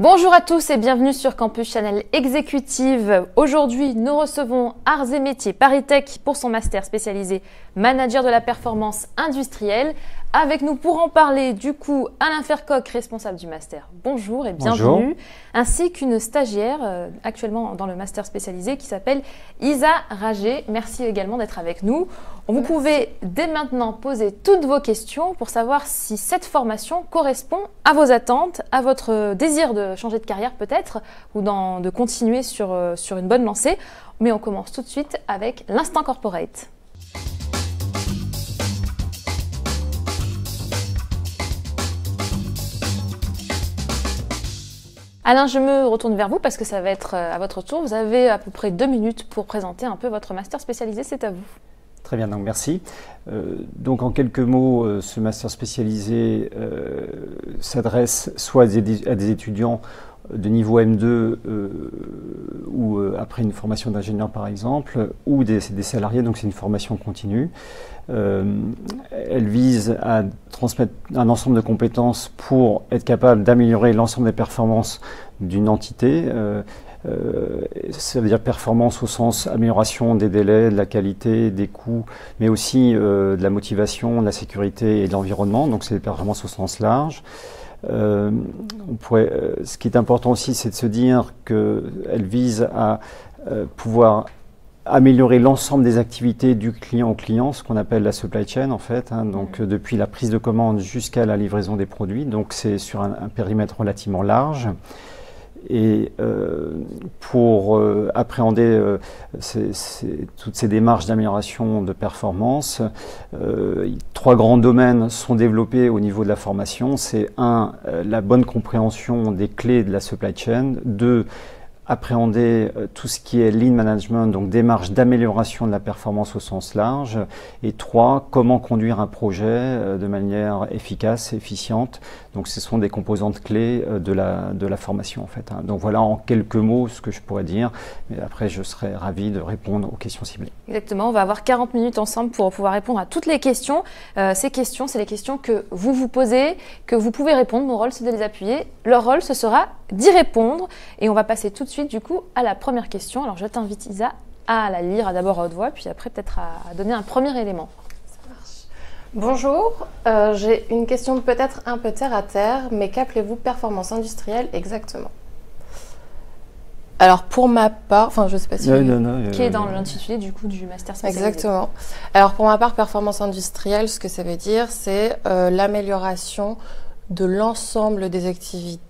Bonjour à tous et bienvenue sur Campus Channel Exécutive. Aujourd'hui, nous recevons Arts et Métiers ParisTech pour son master spécialisé Manager de la performance industrielle. Avec nous pour en parler, du coup, Alain Fercoq, responsable du master. Bonjour et bienvenue. Bonjour. Ainsi qu'une stagiaire actuellement dans le master spécialisé qui s'appelle Isa Ragé. Merci également d'être avec nous. Vous pouvez dès maintenant poser toutes vos questions pour savoir si cette formation correspond à vos attentes, à votre désir de changer de carrière peut-être, ou de continuer sur une bonne lancée. Mais on commence tout de suite avec l'instant corporate. Alain, je me retourne vers vous parce que ça va être à votre tour. Vous avez à peu près 2 minutes pour présenter un peu votre master spécialisé, c'est à vous. Très bien, donc merci. Donc en quelques mots, ce master spécialisé s'adresse soit à des étudiants de niveau M2 ou après une formation d'ingénieur par exemple, ou des salariés, donc c'est une formation continue. Elle vise à transmettre un ensemble de compétences pour être capable d'améliorer l'ensemble des performances d'une entité. Ça veut dire performance au sens amélioration des délais, de la qualité, des coûts, mais aussi de la motivation, de la sécurité et de l'environnement. Donc c'est des performances au sens large. Ce qui est important aussi, c'est de se dire qu'elle vise à pouvoir améliorer l'ensemble des activités du client au client, ce qu'on appelle la supply chain en fait, donc depuis la prise de commande jusqu'à la livraison des produits. Donc c'est sur un périmètre relativement large. Et pour appréhender toutes ces démarches d'amélioration de performance, 3 grands domaines sont développés au niveau de la formation. C'est 1, la bonne compréhension des clés de la supply chain. 2, appréhender tout ce qui est lean management, donc démarche d'amélioration de la performance au sens large. Et 3, comment conduire un projet de manière efficace, efficiente. Donc ce sont des composantes clés de la formation en fait. Donc voilà en quelques mots ce que je pourrais dire, mais après je serai ravi de répondre aux questions ciblées. Exactement, on va avoir 40 minutes ensemble pour pouvoir répondre à toutes les questions. Ces questions, c'est les questions que vous vous posez, que vous pouvez répondre. Mon rôle, c'est de les appuyer. Leur rôle, ce sera d'y répondre. Et on va passer tout de suite du coup à la première question. Alors je t'invite Isa à la lire d'abord à haute voix, puis après peut-être à donner un premier élément. Bonjour, j'ai une question peut-être un peu terre à terre, mais qu'appelez-vous performance industrielle exactement? Alors pour ma part, enfin je ne sais pas si... Qui est dans l'intitulé du coup du master spécialisé. Exactement. Alors pour ma part, performance industrielle, ce que ça veut dire, c'est l'amélioration de l'ensemble des activités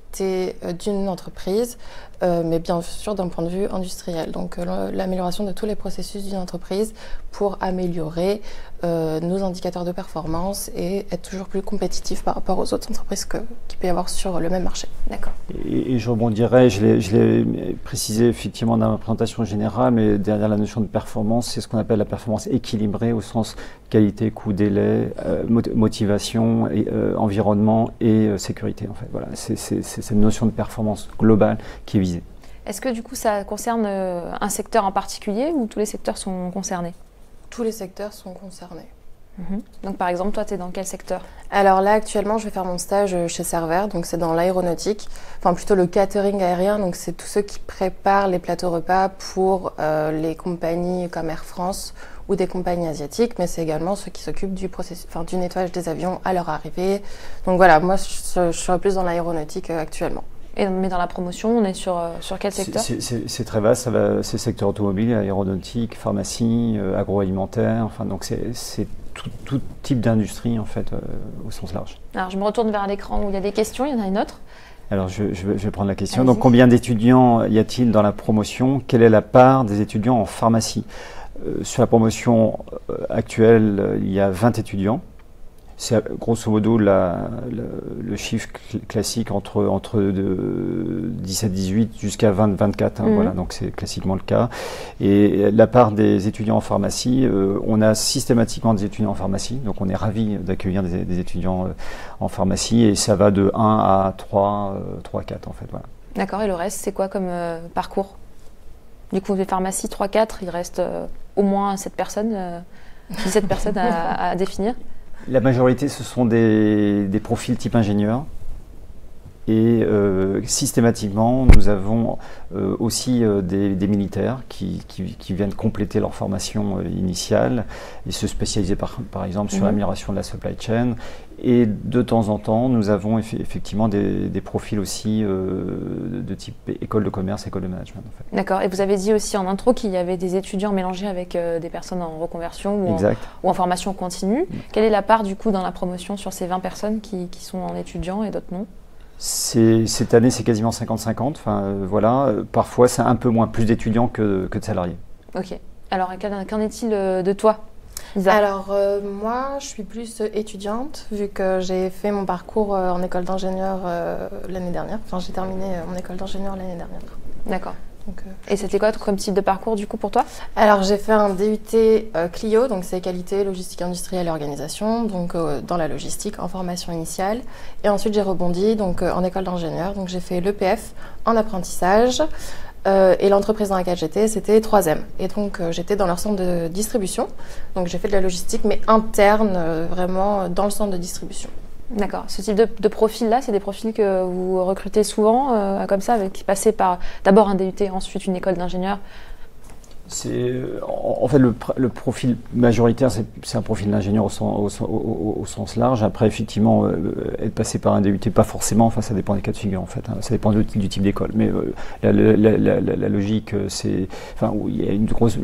d'une entreprise, mais bien sûr d'un point de vue industriel. Donc l'amélioration de tous les processus d'une entreprise pour améliorer nos indicateurs de performance et être toujours plus compétitif par rapport aux autres entreprises qu'il peut y avoir sur le même marché. D'accord. Et je rebondirais, je l'ai précisé effectivement dans ma présentation générale, mais derrière la notion de performance, c'est ce qu'on appelle la performance équilibrée au sens qualité, coût, délai, motivation, environnement et sécurité. En fait. Voilà, c'est cette notion de performance globale qui est visée. Est-ce que du coup ça concerne un secteur en particulier ou tous les secteurs sont concernés? Tous les secteurs sont concernés. Donc par exemple, toi, tu es dans quel secteur? Alors là, actuellement, je vais faire mon stage chez Server, donc c'est dans l'aéronautique, enfin plutôt le catering aérien, donc c'est tous ceux qui préparent les plateaux repas pour les compagnies comme Air France ou des compagnies asiatiques, mais c'est également ceux qui s'occupent du nettoyage des avions à leur arrivée. Donc voilà, moi, je serai plus dans l'aéronautique actuellement. Mais dans la promotion, on est sur quel secteur? C'est très vaste, c'est secteur automobile, aéronautique, pharmacie, agroalimentaire, enfin donc c'est tout type d'industrie en fait au sens large. Alors je me retourne vers l'écran où il y a des questions, il y en a une autre. Alors je vais prendre la question. Donc combien d'étudiants y a-t-il dans la promotion? Quelle est la part des étudiants en pharmacie? Sur la promotion actuelle, il y a 20 étudiants. C'est grosso modo le chiffre classique entre 17-18 jusqu'à 20-24. Voilà, donc c'est classiquement le cas. Et la part des étudiants en pharmacie, on a systématiquement des étudiants en pharmacie. Donc on est ravis d'accueillir des étudiants en pharmacie. Et ça va de 1 à 3, 4 en fait. Voilà. D'accord, et le reste, c'est quoi comme parcours? Du coup, les pharmacies 3-4, il reste au moins 7 personnes, 17 personnes à définir. La majorité, ce sont des profils type ingénieur. Et systématiquement, nous avons aussi des militaires qui viennent compléter leur formation initiale et se spécialiser par exemple sur l'amélioration de la supply chain. Et de temps en temps, nous avons effectivement des profils aussi de type école de commerce, école de management. En fait. D'accord. Et vous avez dit aussi en intro qu'il y avait des étudiants mélangés avec des personnes en reconversion ou en formation continue. Quelle est la part du coup dans la promotion sur ces 20 personnes qui sont en étudiants et d'autres non? Cette année, c'est quasiment 50-50. Enfin, voilà. Parfois, c'est un peu moins, plus d'étudiants que de salariés. Ok. Alors, qu'en est-il de toi, Isa? Alors, moi, je suis plus étudiante, vu que j'ai fait mon parcours en école d'ingénieur l'année dernière. Enfin, j'ai terminé mon école d'ingénieur l'année dernière. D'accord. Et c'était quoi comme type de parcours du coup pour toi? Alors j'ai fait un DUT Clio, donc c'est qualité, logistique industrielle et organisation, donc dans la logistique en formation initiale. Et ensuite j'ai rebondi donc en école d'ingénieur, donc j'ai fait l'EPF en apprentissage. Et l'entreprise dans laquelle j'étais, c'était 3M. Et donc j'étais dans leur centre de distribution. Donc j'ai fait de la logistique, mais interne, vraiment dans le centre de distribution. D'accord. Ce type de profil-là, c'est des profils que vous recrutez souvent, comme ça, qui passaient par d'abord un DUT, ensuite une école d'ingénieur? En fait, le profil majoritaire, c'est un profil d'ingénieur au sens large. Après, effectivement, être passé par un DUT, pas forcément, enfin, ça dépend des cas de figure, en fait. Hein. Ça dépend du type d'école. Mais la logique, c'est... Enfin, il y a une grosse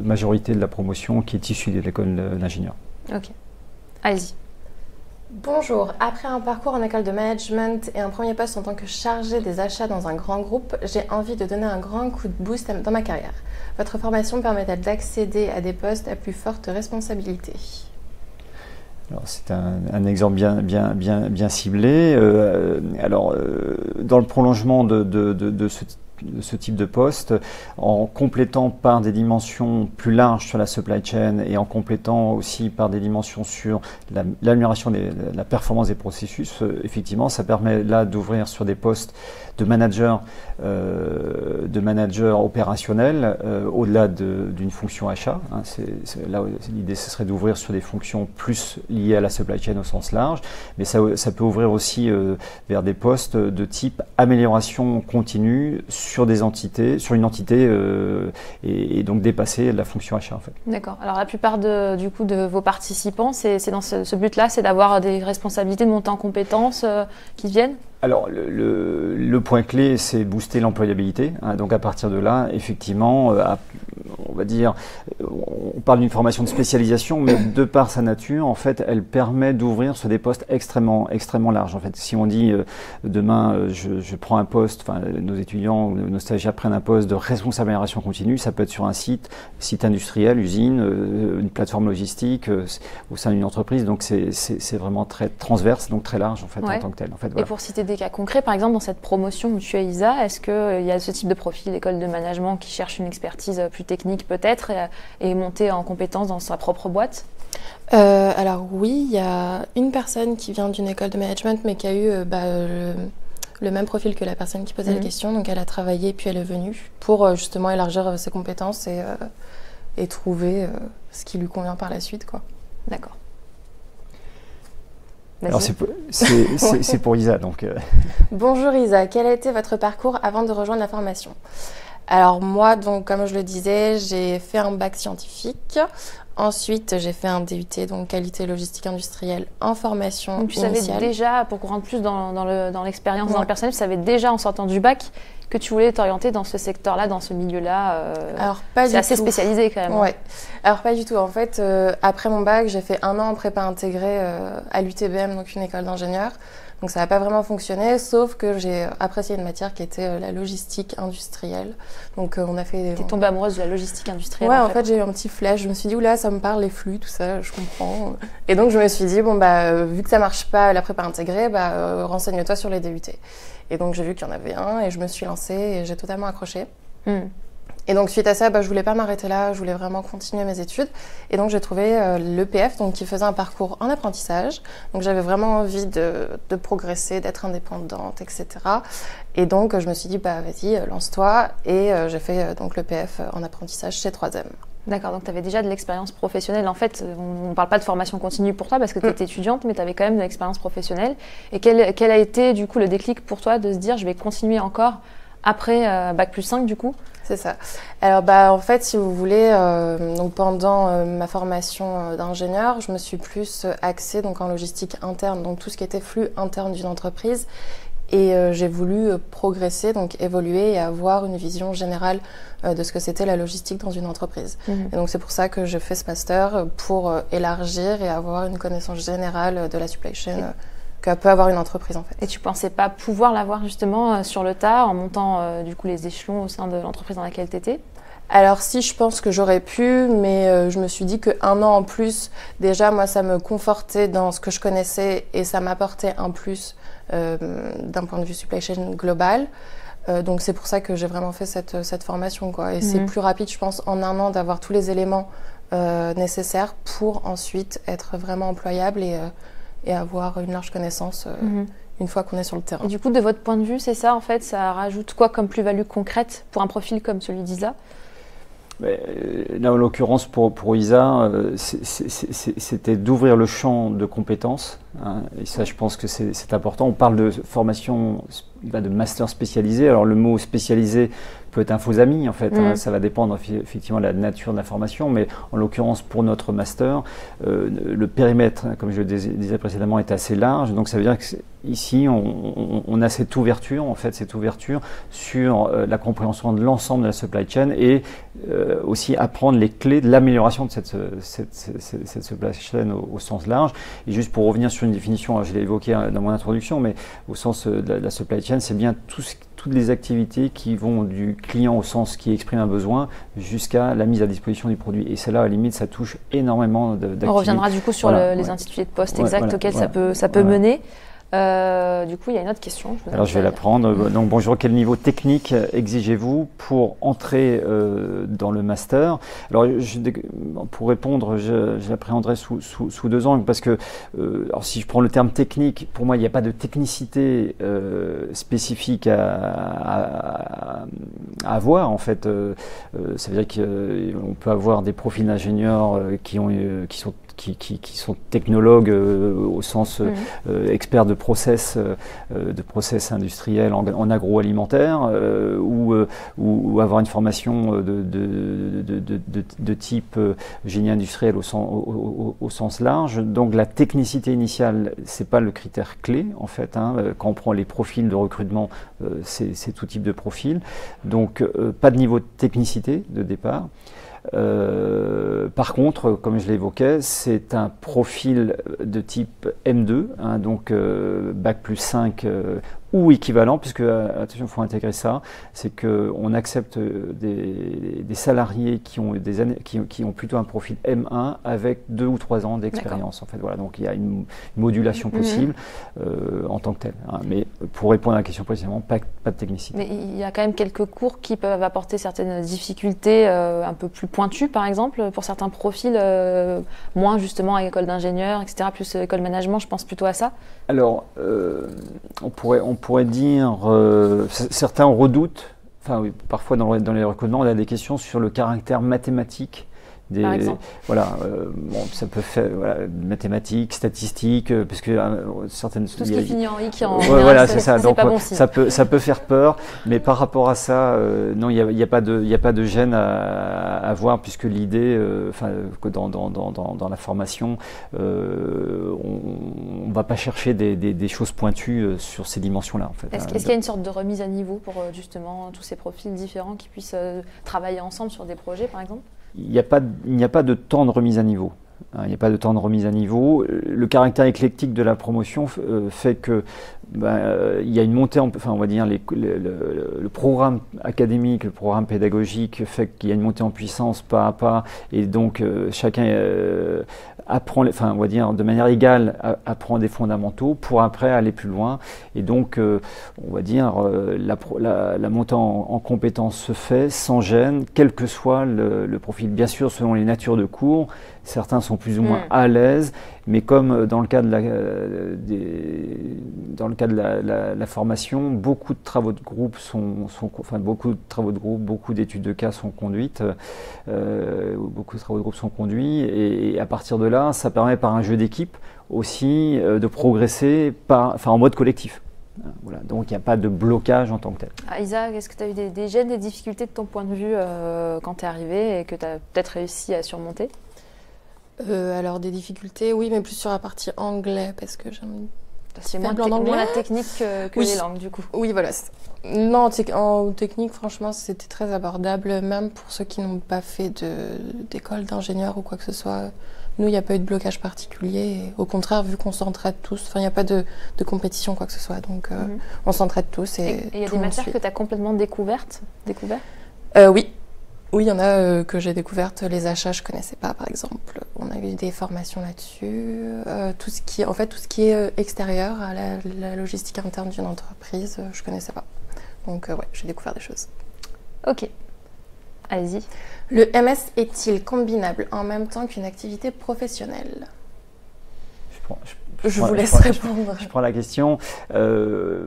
majorité de la promotion qui est issue de l'école d'ingénieur. Ok. Allez-y. Bonjour, après un parcours en école de management et un premier poste en tant que chargé des achats dans un grand groupe, j'ai envie de donner un grand coup de boost dans ma carrière. Votre formation permet-elle d'accéder à des postes à plus forte responsabilité? Alors, c'est un exemple bien ciblé. Dans le prolongement de ce type de poste, en complétant par des dimensions plus larges sur la supply chain et en complétant aussi par des dimensions sur l'amélioration de la performance des processus, effectivement, ça permet là d'ouvrir sur des postes de manager opérationnel au-delà d'une fonction achat. Hein, là, l'idée, ce serait d'ouvrir sur des fonctions plus liées à la supply chain au sens large, mais ça peut ouvrir aussi vers des postes de type amélioration continue sur une entité et donc dépasser la fonction achat en fait. D'accord. Alors la plupart de vos participants, c'est dans ce but-là, c'est d'avoir des responsabilités de monter en compétences qui viennent? Alors, le point clé, c'est booster l'employabilité. Hein, donc, à partir de là, effectivement, on va dire, on parle d'une formation de spécialisation, mais de par sa nature, en fait, elle permet d'ouvrir sur des postes extrêmement larges. En fait, si on dit demain, je prends un poste, enfin, nos étudiants ou nos stagiaires prennent un poste de responsable d'amélioration continue, ça peut être sur un site industriel, usine, une plateforme logistique, au sein d'une entreprise. Donc, c'est vraiment très transverse, donc très large en fait en tant que tel. En fait, voilà. Et pour citer des cas concrets, par exemple, dans cette promotion où tu es Isa, est-ce qu'il y a ce type de profil d'école de management qui cherche une expertise plus technique peut-être et monter en compétence dans sa propre boîte? Alors oui, il y a une personne qui vient d'une école de management mais qui a eu le même profil que la personne qui posait la question. Donc elle a travaillé puis elle est venue pour justement élargir ses compétences et trouver ce qui lui convient par la suite, quoi. D'accord. Alors c'est pour Isa donc. Bonjour Isa, quel a été votre parcours avant de rejoindre la formation? Alors moi, donc comme je le disais, j'ai fait un bac scientifique. Ensuite, j'ai fait un DUT, donc qualité logistique industrielle en formation donc, tu initiale. savais déjà, pour qu'on rentre plus dans l'expérience, dans le personnel, tu savais déjà en sortant du bac que tu voulais t'orienter dans ce secteur-là, dans ce milieu-là. Alors pas du tout. C'est assez spécialisé quand même. Ouais. Alors pas du tout. En fait, après mon bac, j'ai fait 1 an en prépa intégrée à l'UTBM, donc une école d'ingénieur. Donc ça n'a pas vraiment fonctionné, sauf que j'ai apprécié une matière qui était la logistique industrielle. Donc on a fait... T'es tombée amoureuse de la logistique industrielle? Ouais, en fait j'ai eu un petit flash. Je me suis dit, oula, ça me parle, les flux, tout ça, je comprends. Et donc je me suis dit, bon bah vu que ça marche pas la prépa intégrée, renseigne-toi sur les DUT. Et donc j'ai vu qu'il y en avait un et je me suis lancée et j'ai totalement accroché. Et donc suite à ça, je voulais pas m'arrêter là, je voulais vraiment continuer mes études. Et donc j'ai trouvé l'EPF, donc qui faisait un parcours en apprentissage. Donc j'avais vraiment envie de progresser, d'être indépendante, etc. Et donc je me suis dit, vas-y, lance-toi. Et j'ai fait donc l'EPF en apprentissage chez 3M. D'accord, donc tu avais déjà de l'expérience professionnelle. En fait, on ne parle pas de formation continue pour toi parce que tu étais étudiante, mais tu avais quand même de l'expérience professionnelle. Et quel a été du coup le déclic pour toi de se dire je vais continuer encore après Bac+5 du coup? C'est ça. Alors en fait, si vous voulez, donc pendant ma formation d'ingénieur, je me suis plus axée donc en logistique interne, donc tout ce qui était flux interne d'une entreprise. Et j'ai voulu progresser, donc évoluer et avoir une vision générale de ce que c'était la logistique dans une entreprise. Et donc c'est pour ça que je fais ce master, pour élargir et avoir une connaissance générale de la supply chain que peut avoir une entreprise en fait. Et tu pensais pas pouvoir l'avoir justement sur le tas en montant du coup les échelons au sein de l'entreprise dans laquelle tu étais? Alors si, je pense que j'aurais pu, mais je me suis dit qu'un an en plus, déjà moi ça me confortait dans ce que je connaissais et ça m'apportait un plus d'un point de vue supply chain global. Donc c'est pour ça que j'ai vraiment fait cette formation, quoi. Et c'est plus rapide, je pense, en un an d'avoir tous les éléments nécessaires pour ensuite être vraiment employable et avoir une large connaissance une fois qu'on est sur le terrain. Et du coup, de votre point de vue, c'est ça en fait, ça rajoute quoi comme plus-value concrète pour un profil comme celui d'Isa? Là, en l'occurrence, pour Isa, c'était d'ouvrir le champ de compétences. Hein, et ça, je pense que c'est important. On parle de formation, de master spécialisé. Alors, le mot spécialisé peut être un faux ami, en fait. Hein, ça va dépendre effectivement de la nature de la formation. Mais en l'occurrence, pour notre master, le périmètre, comme je le disais précédemment, est assez large. Donc, ça veut dire qu'ici, on a cette ouverture, en fait, sur la compréhension de l'ensemble de la supply chain et aussi apprendre les clés de l'amélioration de cette supply chain au sens large. Et juste pour revenir sur une définition, je l'ai évoqué dans mon introduction, mais au sens de la supply chain, c'est bien toutes les activités qui vont du client au sens qui exprime un besoin jusqu'à la mise à disposition du produit. Et celle-là, à la limite, ça touche énormément d'activités. On reviendra du coup sur les intitulés de poste exacts auxquels ça peut mener. Du coup, il y a une autre question. Alors, je vais la prendre. Donc, bonjour, quel niveau technique exigez-vous pour entrer dans le master? Alors, pour répondre, je l'appréhenderai sous 2 angles parce que, alors, si je prends le terme technique, pour moi, il n'y a pas de technicité spécifique à avoir, en fait. Ça veut dire qu'on peut avoir des profils d'ingénieurs qui sont technologues au sens experts de process industriels en agroalimentaire ou avoir une formation de type génie industriel au sens large. Donc la technicité initiale, c'est pas le critère clé en fait. Hein. Quand on prend les profils de recrutement, c'est tout type de profil. Donc pas de niveau de technicité de départ. Par contre, comme je l'évoquais, c'est un profil de type M2, hein, donc Bac+5 ou équivalent, puisque, attention, il faut intégrer ça, c'est qu'on accepte des salariés qui ont plutôt un profil M1 avec 2 ou 3 ans d'expérience. En fait, voilà, donc il y a une modulation possible en tant que telle. Hein, mais pour répondre à la question précisément, pas de technicité. Mais il y a quand même quelques cours qui peuvent apporter certaines difficultés un peu plus pointues, par exemple, pour certains profils, moins justement à école d'ingénieur, etc., plus école management, je pense plutôt à ça. Alors, on pourrait dire, certains redoutent, enfin oui, parfois dans les recrutements, on a des questions sur le caractère mathématique par exemple. Voilà, ça peut faire mathématiques, statistiques, parce que certaines. Tout ce qui finit en I, voilà, c'est ça. Donc pas bon signe. ça peut faire peur, mais par rapport à ça, non, il y a pas de gêne à avoir, puisque l'idée, que dans la formation, on va pas chercher des choses pointues sur ces dimensions-là, en fait. Est-ce qu'il y a une sorte de remise à niveau pour justement tous ces profils différents qui puissent travailler ensemble sur des projets, par exemple? Il n'y a pas de temps de remise à niveau. Il n'y a pas de temps de remise à niveau. Le caractère éclectique de la promotion fait que il y a une montée, on va dire le programme académique, le programme pédagogique fait qu'il y a une montée en puissance pas à pas, et donc chacun apprend, on va dire de manière égale, apprend des fondamentaux pour après aller plus loin. Et donc, on va dire la montée en compétences se fait sans gêne, quel que soit le profil. Bien sûr, selon les natures de cours, certains sont plus ou moins à l'aise, mais comme dans le cas cas de la formation, beaucoup de travaux de groupe beaucoup d'études de cas sont conduites, beaucoup de travaux de groupe sont conduits, et à partir de là, ça permet par un jeu d'équipe aussi de progresser en mode collectif. Voilà, donc il n'y a pas de blocage en tant que tel. Isa, est-ce que tu as eu des gênes, des difficultés de ton point de vue quand tu es arrivée et que tu as peut-être réussi à surmonter? Alors des difficultés, oui, mais plus sur la partie anglais, parce que j'aime... C'est moins la technique que les langues, du coup. Oui, voilà. Non, en technique, franchement, c'était très abordable, même pour ceux qui n'ont pas fait d'école d'ingénieur ou quoi que ce soit. Nous, il n'y a pas eu de blocage particulier. Et au contraire, vu qu'on s'entraide tous, il n'y a pas de compétition, quoi que ce soit. Donc, on s'entraide tous. Et il y a des matières que tu as complètement découvert? Oui. Oui, il y en a que j'ai découvertes. Les achats, je ne connaissais pas, par exemple. On a eu des formations là-dessus. Tout ce qui est extérieur à la logistique interne d'une entreprise, je ne connaissais pas. Donc, ouais, j'ai découvert des choses. Ok. Allez-y. Le MS est-il combinable en même temps qu'une activité professionnelle? Je vous laisse répondre. Je prends la question.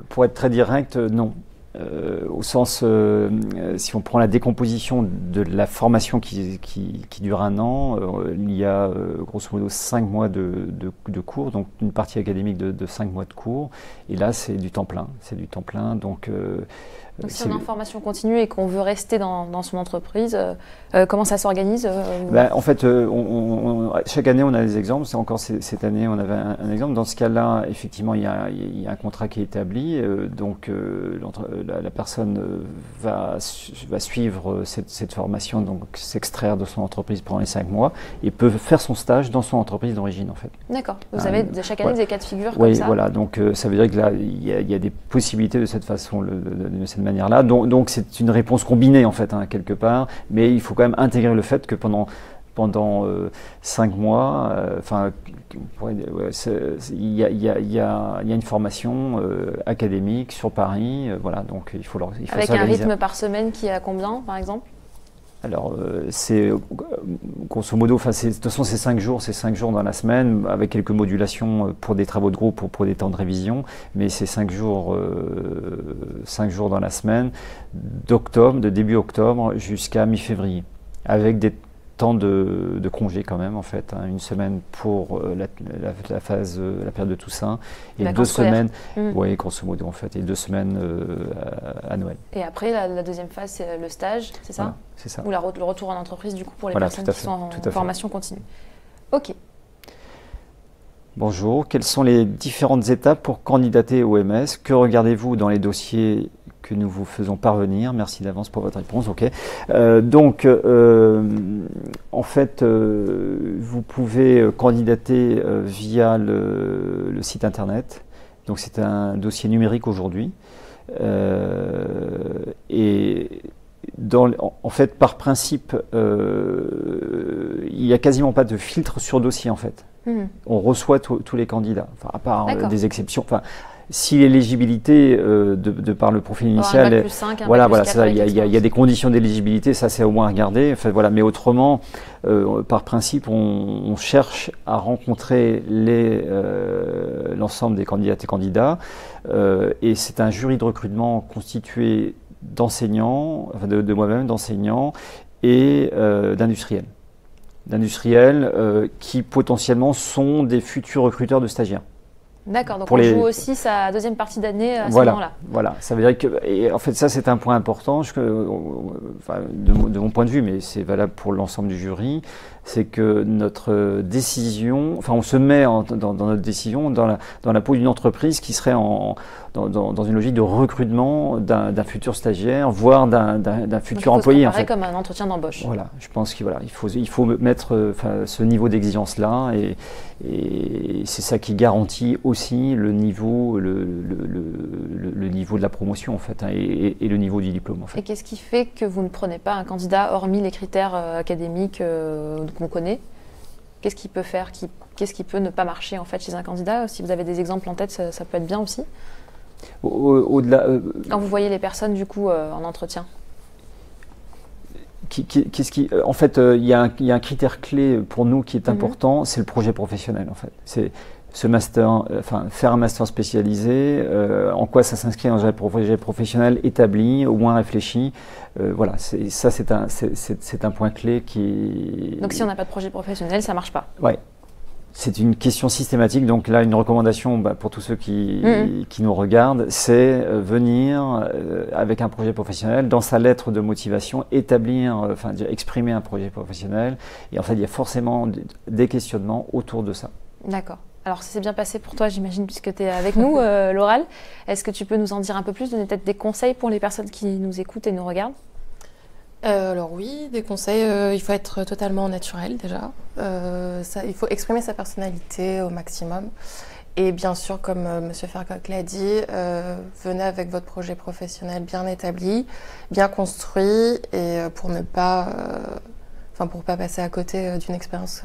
Pour être très direct, non. Au sens, si on prend la décomposition de la formation qui dure 1 an, il y a grosso modo 5 mois de cours, donc une partie académique de 5 mois de cours, et là c'est du temps plein. C'est du temps plein, donc si on est en formation continue et qu'on veut rester dans son entreprise, comment ça s'organise? En fait, chaque année on a des exemples. C'est encore cette année on avait un exemple. Dans ce cas-là, effectivement, il y a un contrat qui est établi. Donc la personne va suivre cette formation, donc s'extraire de son entreprise pendant les 5 mois et peut faire son stage dans son entreprise d'origine, en fait. D'accord. Vous avez chaque année des cas de figure comme ça? Oui, voilà. Donc ça veut dire que là, il y a des possibilités de cette façon, de cette manière-là. Donc c'est une réponse combinée, en fait, quelque part. Mais il faut quand même intégrer le fait que pendant 5 mois, il y a une formation académique sur Paris, voilà, donc il faut avec un rythme par semaine qui est à combien, par exemple? Alors, c'est grosso modo, de toute façon, c'est 5 jours dans la semaine, avec quelques modulations pour des travaux de groupe ou pour des temps de révision, mais c'est 5 jours dans la semaine, de début octobre jusqu'à mi-février, avec des temps de congé quand même, en fait, une semaine pour la période de Toussaint et 2 semaines, oui, grosso modo, en fait, et 2 semaines à Noël. Et après, la deuxième phase, c'est le stage, c'est ça? Voilà, c'est ça. Ou le retour en entreprise, du coup, pour les personnes qui sont en formation continue. Ok. Bonjour, quelles sont les différentes étapes pour candidater au MS? Que regardez-vous dans les dossiers que nous vous faisons parvenir? Merci d'avance pour votre réponse. Ok. En fait, vous pouvez candidater via le site internet. Donc c'est un dossier numérique aujourd'hui. Et en fait, par principe, il n'y a quasiment pas de filtre sur dossier, en fait. On reçoit tous les candidats, à part des exceptions. Si l'éligibilité de par le profil initial, plus 5, voilà, il y a des conditions d'éligibilité, ça c'est au moins à regarder. Enfin, voilà, mais autrement, par principe, on cherche à rencontrer l'ensemble des candidates et candidats, et c'est un jury de recrutement constitué d'enseignants, de moi-même, d'enseignants et d'industriels. Qui potentiellement sont des futurs recruteurs de stagiaires. D'accord, donc on joue aussi sa deuxième partie d'année à ce moment-là. Voilà, ça veut dire que, et en fait ça c'est un point important, de mon point de vue, mais c'est valable pour l'ensemble du jury, c'est que notre décision, on se met dans notre décision dans la peau d'une entreprise qui serait dans une logique de recrutement d'un futur stagiaire, voire d'un futur employé. Ça paraît comme un entretien d'embauche. Voilà, je pense qu'il faut mettre ce niveau d'exigence-là, et c'est ça qui garantit aussi le niveau de la promotion, en fait, et le niveau du diplôme, en fait. Et qu'est-ce qui fait que vous ne prenez pas un candidat hormis les critères académiques qu'on connaît? Qu'est-ce qui peut faire, qu'est-ce qui peut ne pas marcher, en fait, chez un candidat? Si vous avez des exemples en tête, ça peut être bien aussi. Au-delà, quand vous voyez les personnes, du coup, en entretien. En fait, il y a un critère clé pour nous qui est important, c'est le projet professionnel, en fait. ce master, faire un master spécialisé, en quoi ça s'inscrit dans un projet professionnel établi, au moins réfléchi. Voilà, c'est un point clé qui... Donc si on n'a pas de projet professionnel, ça ne marche pas. Ouais. C'est une question systématique, donc là une recommandation pour tous ceux qui nous regardent, c'est venir avec un projet professionnel, dans sa lettre de motivation, exprimer un projet professionnel, et en fait il y a forcément des questionnements autour de ça. D'accord. Alors ça s'est bien passé pour toi, j'imagine, puisque tu es avec nous, Laurel. Est-ce que tu peux nous en dire un peu plus, donner peut-être des conseils pour les personnes qui nous écoutent et nous regardent? Alors oui, des conseils, il faut être totalement naturel déjà. Il faut exprimer sa personnalité au maximum. Et bien sûr, comme M. Fercoq l'a dit, venez avec votre projet professionnel bien établi, bien construit, et pour pas passer à côté d'une expérience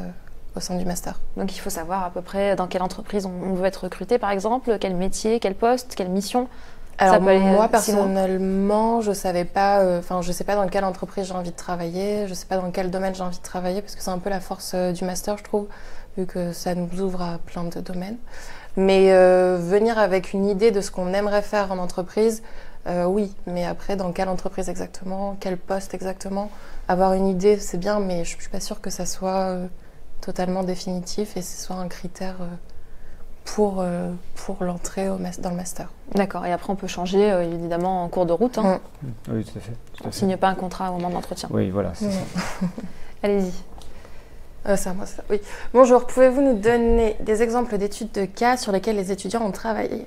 au sein du master. Donc il faut savoir à peu près dans quelle entreprise on veut être recruté, par exemple, quel métier, quel poste, quelle mission. Alors moi personnellement, je sais pas dans quelle entreprise j'ai envie de travailler, je sais pas dans quel domaine j'ai envie de travailler, parce que c'est un peu la force du master, je trouve, vu que ça nous ouvre à plein de domaines. Mais venir avec une idée de ce qu'on aimerait faire en entreprise, oui, mais après dans quelle entreprise exactement, quel poste exactement, avoir une idée c'est bien, mais je suis pas sûre que ça soit totalement définitif et ce soit un critère pour l'entrée dans le master. D'accord, et après on peut changer évidemment en cours de route. Hein. Oui, tout à fait. On ne signe pas un contrat au moment de l'entretien. Oui, voilà, c'est ça. Allez-y. C'est à moi ça, oui. Bonjour, pouvez-vous nous donner des exemples d'études de cas sur lesquelles les étudiants ont travaillé?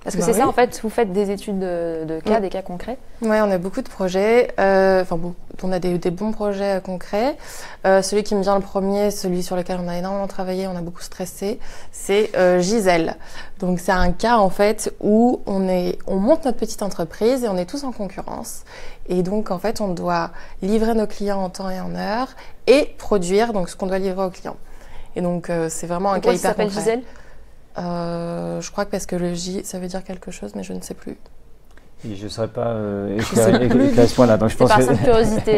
Parce que c'est ça, en fait, vous faites des études de cas, des cas concrets? Oui, on a beaucoup de projets, on a des bons projets concrets. Celui qui me vient le premier, celui sur lequel on a énormément travaillé, on a beaucoup stressé, c'est Gisèle. Donc c'est un cas en fait où on monte notre petite entreprise et on est tous en concurrence. Et donc en fait, on doit livrer nos clients en temps et en heure et produire donc ce qu'on doit livrer aux clients. Et donc c'est vraiment un cas hyper concret. Pourquoi ça s'appelle Gisèle? Je crois que parce que le J, ça veut dire quelque chose, mais je ne sais plus. Et je ne saurais pas éclairé ce point-là. C'est par simple curiosité.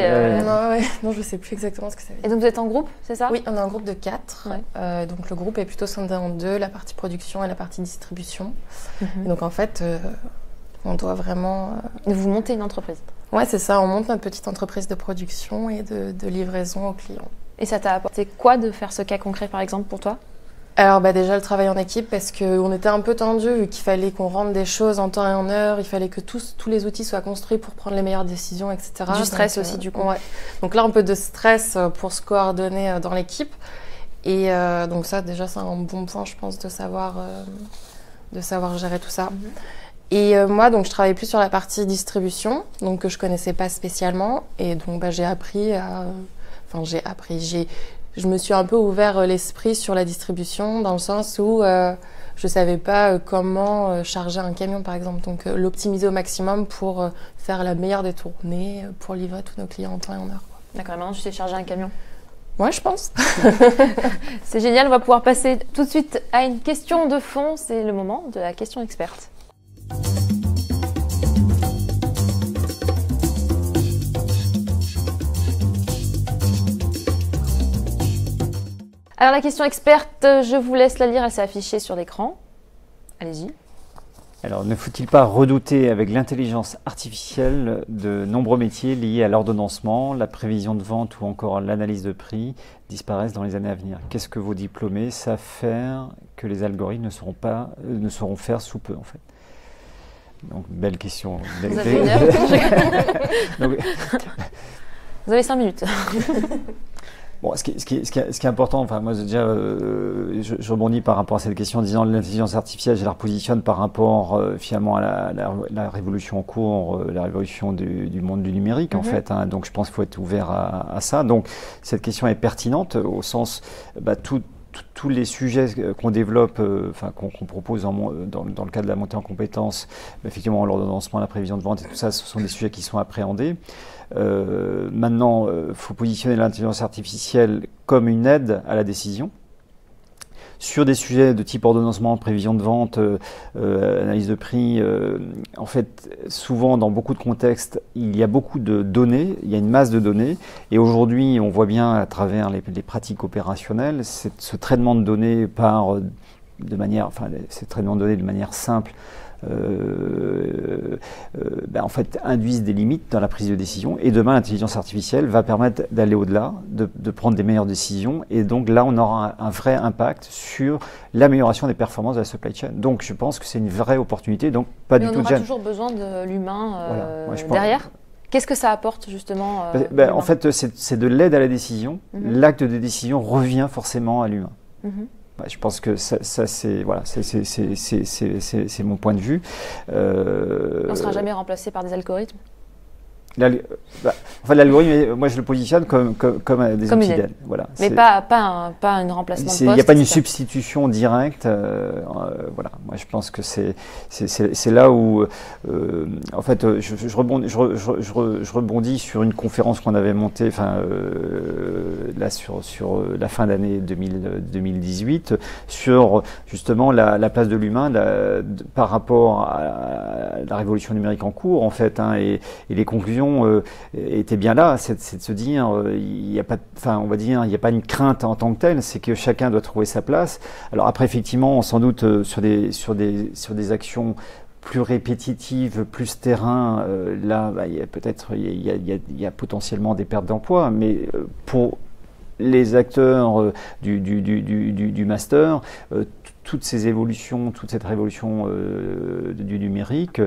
Non, je ne sais plus exactement ce que ça veut dire. Et donc vous êtes en groupe, c'est ça? Oui, on est un groupe de 4. Ouais. Donc le groupe est plutôt scindé en deux, la partie production et la partie distribution. Et donc en fait, on doit vraiment... Vous montez une entreprise? Ouais, c'est ça. On monte notre petite entreprise de production et de livraison aux clients. Et ça t'a apporté quoi de faire ce cas concret, par exemple, pour toi? Alors déjà le travail en équipe, parce qu'on était un peu tendu, vu qu'il fallait qu'on rende des choses en temps et en heure, il fallait que tous les outils soient construits pour prendre les meilleures décisions, etc. Du stress aussi du coup. Ouais. Donc là un peu de stress pour se coordonner dans l'équipe. Et donc ça déjà c'est un bon point je pense de savoir gérer tout ça. Et moi donc je travaillais plus sur la partie distribution, donc que je connaissais pas spécialement. Et donc j'ai appris je me suis un peu ouvert l'esprit sur la distribution dans le sens où je savais pas comment charger un camion par exemple. Donc l'optimiser au maximum pour faire la meilleure des tournées, pour livrer tous nos clients en temps et en heure. D'accord, maintenant tu sais charger un camion? Ouais, je pense. C'est génial, on va pouvoir passer tout de suite à une question de fond. C'est le moment de la question experte. Alors la question experte, je vous laisse la lire, elle s'est affichée sur l'écran. Allez-y. Alors, ne faut-il pas redouter avec l'intelligence artificielle de nombreux métiers liés à l'ordonnancement, la prévision de vente ou encore l'analyse de prix disparaissent dans les années à venir? Qu'est-ce que vos diplômés savent faire que les algorithmes ne sauront faire sous peu en fait? Donc, belle question. Vous avez une heure? Vous avez 5 minutes. Bon, ce qui est important, enfin moi déjà, je rebondis par rapport à cette question en disant l'intelligence artificielle, je la repositionne par rapport finalement à la révolution en cours, la révolution du monde du numérique en fait. Hein, donc je pense qu'il faut être ouvert à ça. Donc cette question est pertinente au sens, tous les sujets qu'on développe, qu'on propose dans le cadre de la montée en compétences, effectivement l'ordonnancement, la prévision de vente et tout ça, ce sont des sujets qui sont appréhendés. Maintenant, il faut positionner l'intelligence artificielle comme une aide à la décision Sur des sujets de type ordonnancement, prévision de vente, analyse de prix, en fait, souvent dans beaucoup de contextes, il y a beaucoup de données, il y a une masse de données, et aujourd'hui, on voit bien à travers les pratiques opérationnelles, ce traitement de données ces traitements de données de manière simple, en fait, induisent des limites dans la prise de décision. Et demain, l'intelligence artificielle va permettre d'aller au-delà, de prendre des meilleures décisions. Et donc là, on aura un vrai impact sur l'amélioration des performances de la supply chain. Donc je pense que c'est une vraie opportunité. Donc pas du tout de gêne. On aura toujours besoin de l'humain derrière. Qu'est-ce que ça apporte justement en fait, c'est de l'aide à la décision. L'acte de décision revient forcément à l'humain. Je pense que ça c'est mon point de vue. On ne sera jamais remplacé par des algorithmes. L'algorithme, moi je le positionne comme des outils d'aide. Voilà. Mais pas un remplacement de poste. Il n'y a pas une substitution directe. Voilà. Moi je pense que c'est là où, en fait, je rebondis sur une conférence qu'on avait montée, là sur la fin d'année 2018, sur justement la place de l'humain par rapport à la révolution numérique en cours, en fait, et les conclusions était bien là, c'est de se dire, il n'y a pas, on va dire, il n'y a pas une crainte en tant que telle, c'est que chacun doit trouver sa place. Alors après, effectivement, sans doute sur des actions plus répétitives, plus terrain, là, il y a potentiellement des pertes d'emploi, mais pour les acteurs du master, toutes ces évolutions, toute cette révolution du numérique,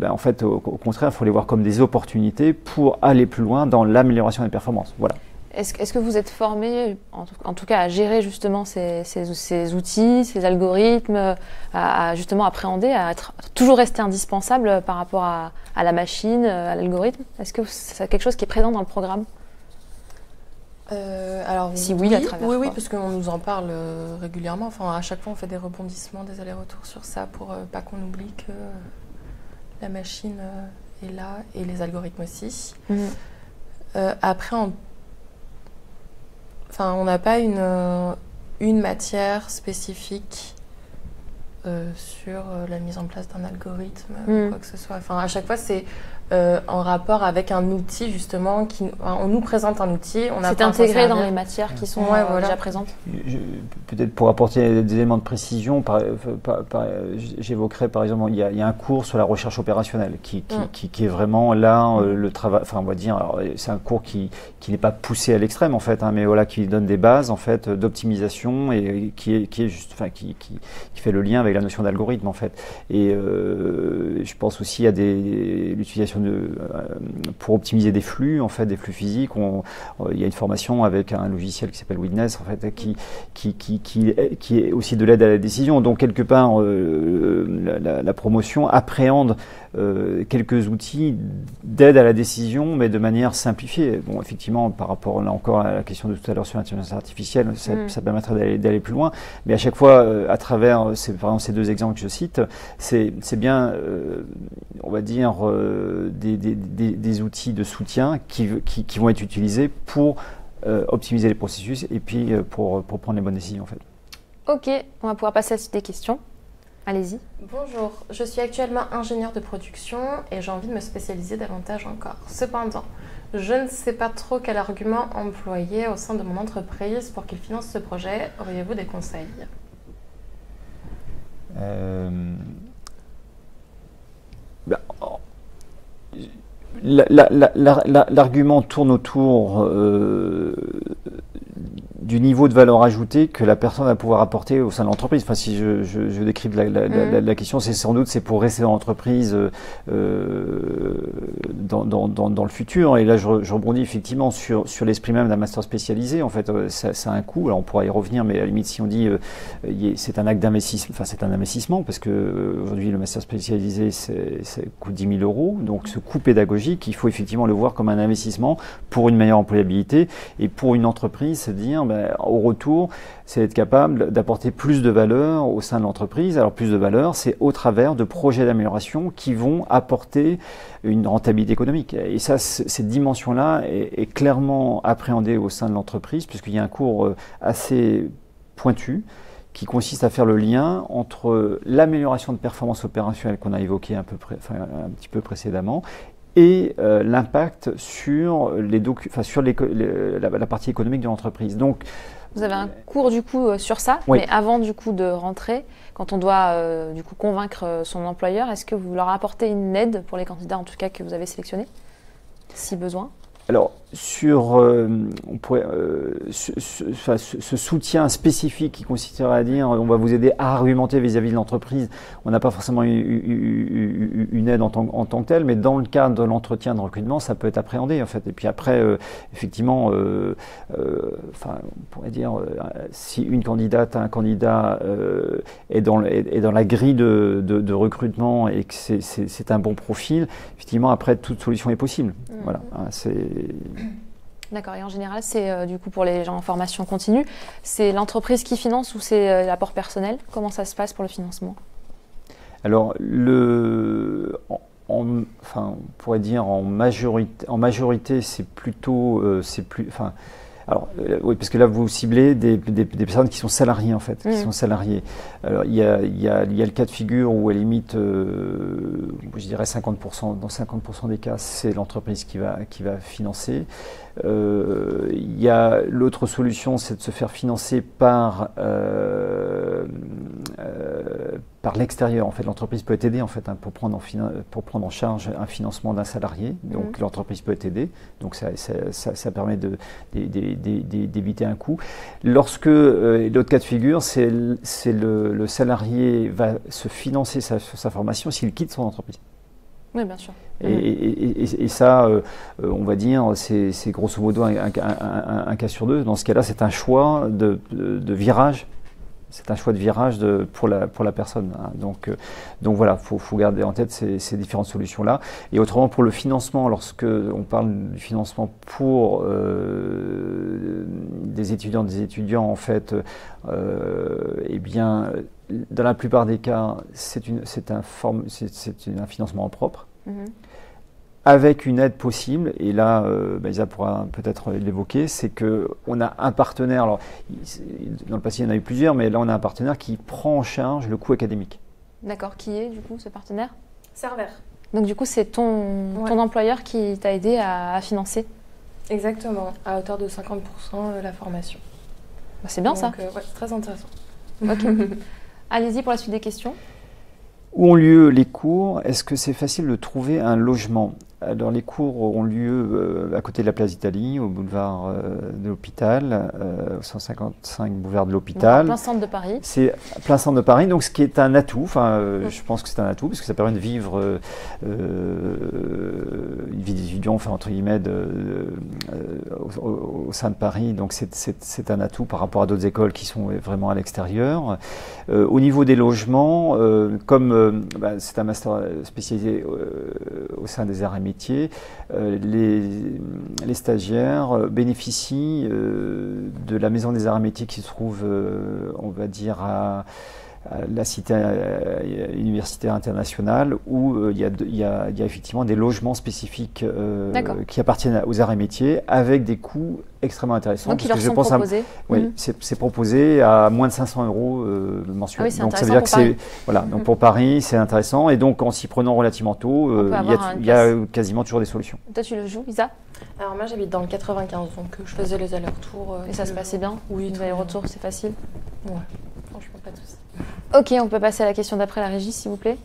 en fait, au contraire, il faut les voir comme des opportunités pour aller plus loin dans l'amélioration des performances. Voilà. Est-ce que vous êtes formé, en tout cas, à gérer justement ces outils, ces algorithmes, à justement appréhender, à toujours rester indispensable par rapport à la machine, à l'algorithme? Est-ce que c'est quelque chose qui est présent dans le programme? Alors si oui, à travers oui, parce qu'on nous en parle régulièrement. Enfin, à chaque fois, on fait des rebondissements, des allers-retours sur ça pour pas qu'on oublie que la machine est là et les algorithmes aussi. Après, on n'a pas une matière spécifique sur la mise en place d'un algorithme ou quoi que ce soit. Enfin, à chaque fois, c'est en rapport avec un outil, justement, on nous présente un outil. C'est intégré dans les matières qui sont déjà présentes. Peut-être pour apporter des éléments de précision, j'évoquerai par exemple, il y a un cours sur la recherche opérationnelle qui est vraiment là, le travail, on va dire, c'est un cours qui n'est pas poussé à l'extrême en fait, mais voilà, qui donne des bases en fait d'optimisation et qui fait le lien avec la notion d'algorithme en fait. Et je pense aussi à l'utilisation pour optimiser des flux, en fait, des flux physiques. Il y a une formation avec un logiciel qui s'appelle Witness, en fait, qui est aussi de l'aide à la décision. Donc, quelque part, la promotion appréhende quelques outils d'aide à la décision, mais de manière simplifiée. Bon, effectivement, par rapport, là encore, à la question de tout à l'heure sur l'intelligence artificielle, ça permettrait d'aller plus loin. Mais à chaque fois, à travers, par exemple, ces deux exemples que je cite, c'est bien, on va dire, des outils de soutien qui vont être utilisés pour optimiser les processus et puis pour prendre les bonnes décisions, en fait. Ok, on va pouvoir passer à des questions. Allez-y. Bonjour, je suis actuellement ingénieur de production et j'ai envie de me spécialiser davantage encore. Cependant, je ne sais pas trop quel argument employer au sein de mon entreprise pour qu'il finance ce projet. Auriez-vous des conseils? L'argument tourne autour du niveau de valeur ajoutée que la personne va pouvoir apporter au sein de l'entreprise. Enfin, si je décrypte la question, c'est pour rester dans l'entreprise dans le futur. Et là, je rebondis effectivement sur l'esprit même d'un master spécialisé. En fait, ça a un coût. Alors, on pourra y revenir, mais à la limite, si on dit c'est un acte d'investissement, enfin, c'est un investissement parce que aujourd'hui, le master spécialisé, ça coûte 10 000 €. Donc, ce coût pédagogique, il faut effectivement le voir comme un investissement pour une meilleure employabilité et pour une entreprise, se dire au retour, c'est être capable d'apporter plus de valeur au sein de l'entreprise. Alors plus de valeur, c'est au travers de projets d'amélioration qui vont apporter une rentabilité économique. Et ça, cette dimension-là est clairement appréhendée au sein de l'entreprise, puisqu'il y a un cours assez pointu qui consiste à faire le lien entre l'amélioration de performance opérationnelle qu'on a évoquée un petit peu précédemment et l'impact sur, la partie économique de l'entreprise. Donc, vous avez un cours du coup sur ça, oui. Mais avant du coup de rentrer, quand on doit du coup convaincre son employeur, est-ce que vous leur apportez une aide pour les candidats en tout cas que vous avez sélectionnés, si besoin? Alors, sur ce soutien spécifique qui consisterait à dire on va vous aider à argumenter vis-à-vis de l'entreprise, on n'a pas forcément une aide en tant que telle, mais dans le cadre de l'entretien de recrutement, ça peut être appréhendé en fait. Et puis après, effectivement, on pourrait dire si une candidate, un candidat est dans la grille de recrutement et que c'est un bon profil, effectivement, après, toute solution est possible. Voilà, D'accord, et en général, c'est du coup pour les gens en formation continue, c'est l'entreprise qui finance ou c'est l'apport personnel? Comment ça se passe pour le financement? Alors, on pourrait dire en majorité, c'est plutôt, oui, parce que là, vous ciblez des personnes qui sont salariées, en fait, qui sont salariées. Alors, il y a le cas de figure où, à la limite, je dirais 50%, dans 50% des cas, c'est l'entreprise qui va financer. Il y a l'autre solution, c'est de se faire financer par l'extérieur. En fait, l'entreprise peut être aidée en fait, pour prendre en charge un financement d'un salarié. Donc, l'entreprise peut être aidée. Donc, ça permet d'éviter un coût. Lorsque l'autre cas de figure, c'est le salarié va se financer sa formation s'il quitte son entreprise. Oui, bien sûr. Et ça, on va dire, c'est grosso modo un cas sur deux. Dans ce cas-là, c'est un choix de virage. C'est un choix de virage pour la personne. Hein. Donc voilà, faut garder en tête ces différentes solutions-là. Et autrement, pour le financement, lorsque on parle du financement pour des étudiants, en fait, eh bien, dans la plupart des cas, c'est un financement en propre. Avec une aide possible, et là, Isa pourra peut-être l'évoquer, c'est qu'on a un partenaire, alors dans le passé il y en a eu plusieurs, mais là on a un partenaire qui prend en charge le coût académique. D'accord, qui est du coup ce partenaire? Server. Donc du coup c'est ton employeur qui t'a aidé à financer? Exactement, à hauteur de 50% la formation. Bah, c'est bien. Donc, ça. Ouais, très intéressant. Ok. Allez-y pour la suite des questions. Où ont lieu les cours? Est-ce que c'est facile de trouver un logement? Alors, les cours ont lieu à côté de la place d'Italie, au boulevard de l'Hôpital, au 155 boulevard de l'Hôpital. Plein centre de Paris. C'est plein centre de Paris, donc ce qui est un atout. Je pense que c'est un atout parce que ça permet de vivre une vie d'étudiant, entre guillemets, au sein de Paris. Donc c'est un atout par rapport à d'autres écoles qui sont vraiment à l'extérieur. Au niveau des logements, comme c'est un master spécialisé au sein des arts et métiers, les stagiaires bénéficient de la Maison des Arts et Métiers qui se trouve, on va dire, à la cité universitaire internationale où il y a effectivement des logements spécifiques qui appartiennent aux arts et métiers avec des coûts extrêmement intéressants. Donc ils leur sont proposés. Oui, c'est proposé à moins de 500 € mensuels. Ah oui, donc ça veut dire que donc pour Paris c'est intéressant et donc en s'y prenant relativement tôt, il y a quasiment toujours des solutions. Toi tu le joues, Isa? Alors moi j'habite dans le 95, donc je faisais les allers-retours. Et ça se passait bien? Oui. Les allers-retours c'est facile? Ouais, franchement pas de soucis. Ok, on peut passer à la question d'après, la régie, s'il vous plaît.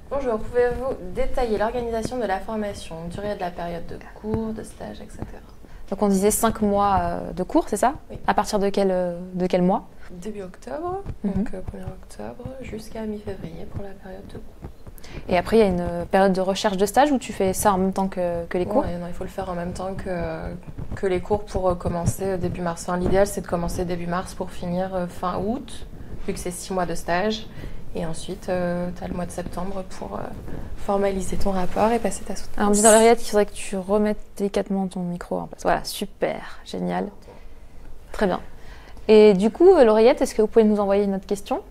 Bonjour, pouvez-vous détailler l'organisation de la formation, durée de la période de cours, de stage, etc. Donc on disait 5 mois de cours, c'est ça? Oui. À partir de quel mois? Début octobre, donc 1er octobre, jusqu'à mi-février pour la période de cours. Et après, il y a une période de recherche de stage où tu fais ça en même temps que les cours? Non, il faut le faire en même temps que les cours pour commencer début mars. L'idéal, c'est de commencer début mars pour finir fin août, vu que c'est 6 mois de stage. Et ensuite, tu as le mois de septembre pour formaliser ton rapport et passer ta soutenance. Alors, on me dit dans l'oreillette qu'il faudrait que tu remettes délicatement ton micro en place. Voilà, super, génial. Très bien. Et du coup, l'oreillette, est-ce que vous pouvez nous envoyer une autre question?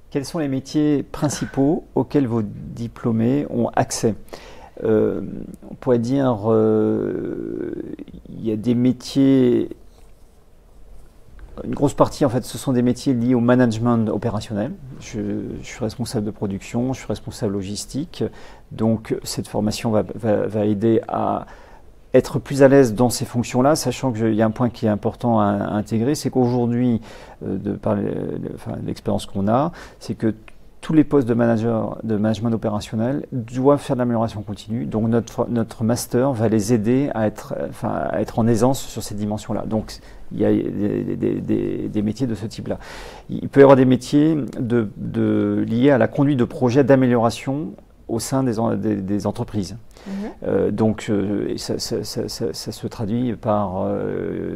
Quels sont les métiers principaux auxquels vos diplômés ont accès? on pourrait dire, il y a des métiers, une grosse partie en fait, ce sont des métiers liés au management opérationnel. Je suis responsable de production, je suis responsable logistique, donc cette formation va aider à être plus à l'aise dans ces fonctions-là, sachant qu'il y a un point qui est important à intégrer, c'est qu'aujourd'hui, par l'expérience qu'on a, c'est que tous les postes de management opérationnel doivent faire de l'amélioration continue. Donc notre master va les aider à être en aisance sur ces dimensions-là. Donc il y a des métiers de ce type-là. Il peut y avoir des métiers liés à la conduite de projets d'amélioration au sein des entreprises. Donc ça se traduit par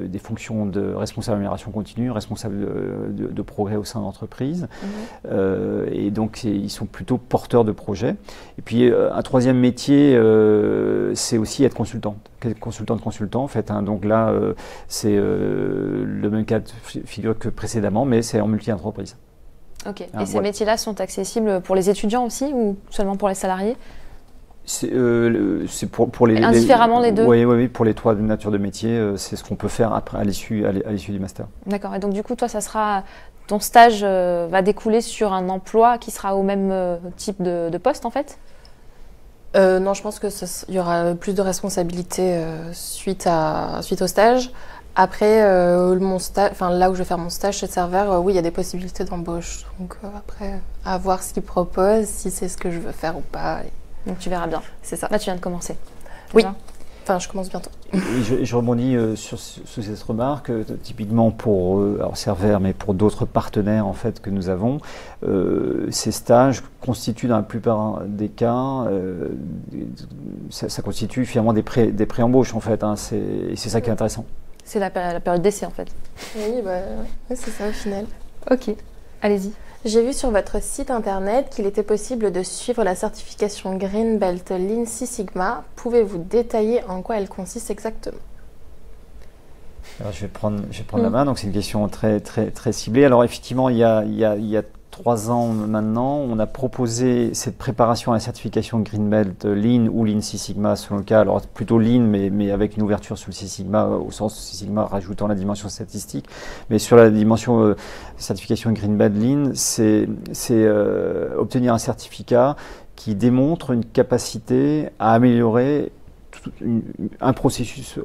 des fonctions de responsable d'amélioration continue, responsable de progrès au sein de l'entreprise. Et donc ils sont plutôt porteurs de projets. Et puis un troisième métier, c'est aussi être consultant en fait. Donc là, c'est le même cas de figure que précédemment, mais c'est en multi-entreprise. Ok. Et ces métiers-là sont accessibles pour les étudiants aussi ou seulement pour les salariés? C'est pour les indifféremment les deux. Oui, pour les trois natures de métier, c'est ce qu'on peut faire après à l'issue du master. D'accord. Et donc du coup, toi, ton stage va découler sur un emploi qui sera au même type de poste en fait? Non, je pense que il y aura plus de responsabilités suite au stage. Après, là où je vais faire mon stage chez Server, oui, il y a des possibilités d'embauche. Donc après, à voir ce qu'ils proposent, si c'est ce que je veux faire ou pas. Donc tu verras bien. C'est ça. Là, tu viens de commencer. Oui. Enfin, je commence bientôt. Je rebondis sur cette remarque, typiquement pour Server, mais pour d'autres partenaires en fait que nous avons. Ces stages constituent dans la plupart des cas, ça constitue finalement des pré-embauches en fait. Et c'est ça qui est intéressant. C'est la période d'essai en fait. Oui, c'est ça au final. Ok, allez-y. J'ai vu sur votre site internet qu'il était possible de suivre la certification Green Belt Lean Six Sigma. Pouvez-vous détailler en quoi elle consiste exactement? Alors, je vais prendre la main. Donc c'est une question très ciblée. Alors effectivement, il y a 3 ans maintenant, on a proposé cette préparation à la certification Green Belt Lean ou Lean Six Sigma selon le cas. Alors plutôt Lean, mais avec une ouverture sur le Six Sigma, au sens Six Sigma rajoutant la dimension statistique. Mais sur la dimension certification Green Belt Lean, c'est obtenir un certificat qui démontre une capacité à améliorer un processus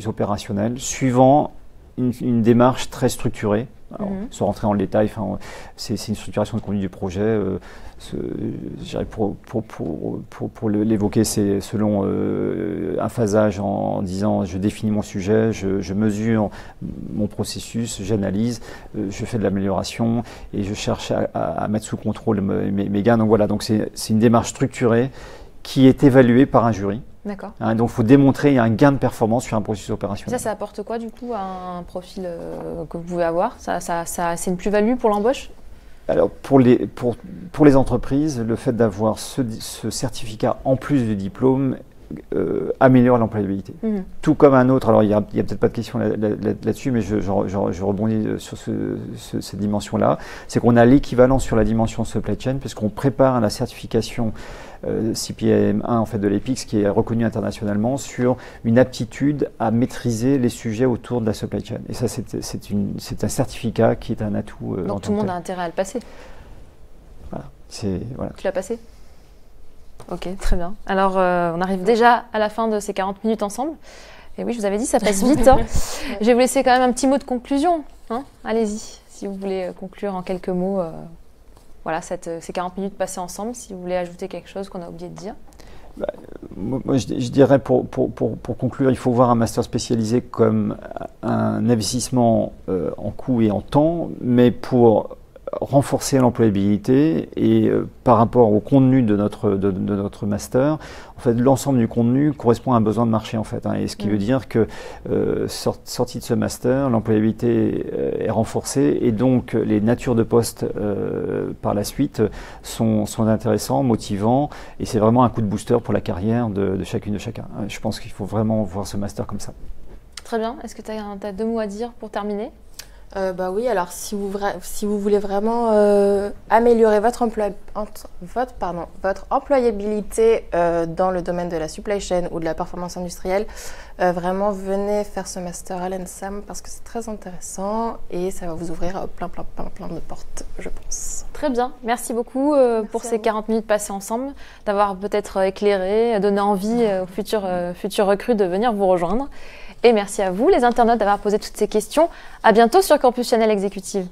opérationnel suivant une démarche très structurée. Alors, sans rentrer dans le détail, c'est une structuration de conduite du projet. Pour l'évoquer, c'est selon un phasage en disant je définis mon sujet, je mesure mon processus, j'analyse, je fais de l'amélioration et je cherche à mettre sous contrôle mes gains. Donc voilà, donc c'est une démarche structurée qui est évaluée par un jury. D'accord. Donc il faut démontrer un gain de performance sur un processus opérationnel. Ça apporte quoi du coup à un profil que vous pouvez avoir? C'est une plus-value pour l'embauche? Alors pour les entreprises, le fait d'avoir ce certificat en plus du diplôme améliore l'employabilité. Tout comme un autre, alors il n'y a peut-être pas de question là-dessus, mais je rebondis sur cette dimension-là, c'est qu'on a l'équivalent sur la dimension supply chain, puisqu'on prépare la certification CPM1 en fait, de l'EPIX, qui est reconnue internationalement, sur une aptitude à maîtriser les sujets autour de la supply chain. Et ça, c'est un certificat qui est un atout. Donc tout le monde a intérêt à le passer. Voilà. Tu l'as passé? Ok, très bien. Alors, on arrive déjà à la fin de ces 40 minutes ensemble. Et oui, je vous avais dit, ça passe vite. Je vais vous laisser quand même un petit mot de conclusion. Allez-y, si vous voulez conclure en quelques mots. Voilà, ces 40 minutes passées ensemble, si vous voulez ajouter quelque chose qu'on a oublié de dire. Moi, je dirais, pour conclure, il faut voir un master spécialisé comme un investissement en coût et en temps, mais pour renforcer l'employabilité et par rapport au contenu de notre master, en fait, l'ensemble du contenu correspond à un besoin de marché en fait, et ce qui veut dire que sorti de ce master, l'employabilité est renforcée et donc les natures de postes par la suite sont intéressants, motivants et c'est vraiment un coup de booster pour la carrière de chacune de chacun. Je pense qu'il faut vraiment voir ce master comme ça. Très bien. Est-ce que tu as 2 mots à dire pour terminer? Oui, alors si vous voulez vraiment améliorer votre employabilité dans le domaine de la supply chain ou de la performance industrielle, vraiment venez faire ce master à l'ENSAM parce que c'est très intéressant et ça va vous ouvrir plein de portes, je pense. Très bien, merci beaucoup pour ces 40 minutes passées ensemble, d'avoir peut-être éclairé, donné envie aux futurs recrues de venir vous rejoindre. Et merci à vous, les internautes, d'avoir posé toutes ces questions. À bientôt sur Campus Channel Exécutive.